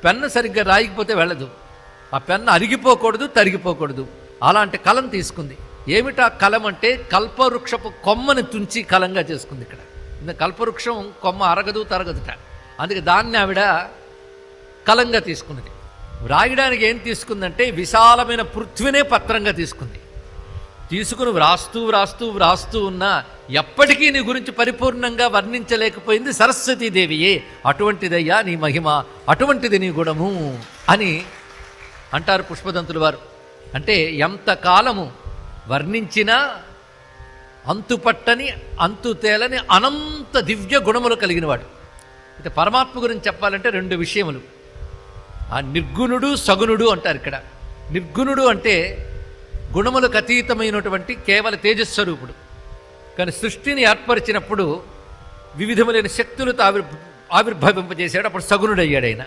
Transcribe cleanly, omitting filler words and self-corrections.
Pen సరిగ్గా రాయకపోతే వెళ్ళదు, ఆ పెన్ను అరిగిపోకూడదు, తరిగిపోకూడదు. అలాంటి కలం తీసుకుంది. ఏమిటా కలం అంటే కల్పవృక్షపు కొమ్మని తుంచి కలంగా చేసుకుంది. ఇక్కడ కల్పవృక్షం కొమ్మ అరగదు, తరగదుట. అందుకే దాన్ని ఆవిడ కలంగా తీసుకున్నది. వ్రాయడానికి ఏం తీసుకుందంటే విశాలమైన పృథ్వీనే పత్రంగా తీసుకుంది. తీసుకుని వ్రాస్తూ వ్రాస్తూ వ్రాస్తూ ఉన్నా ఎప్పటికీ నీ గురించి పరిపూర్ణంగా వర్ణించలేకపోయింది సరస్వతీదేవియే. అటువంటిదయ్యా నీ మహిమ, అటువంటిది నీ గుణము అని అంటారు పుష్పదంతుల వారు. అంటే ఎంతకాలము వర్ణించినా అంతుపట్టని, అంతు తేలని అనంత దివ్య గుణములు కలిగినవాడు. అయితే పరమాత్మ గురించి చెప్పాలంటే రెండు విషయములు. ఆ నిర్గుణుడు, సగుణుడు అంటారు. ఇక్కడ నిర్గుణుడు అంటే గుణములకు అతీతమైనటువంటి కేవల తేజస్వరూపుడు. కానీ సృష్టిని ఏర్పరిచినప్పుడు వివిధములైన శక్తులతో ఆవిర్భవింపజేశాడు. అప్పుడు సగుణుడయ్యాడు ఆయన.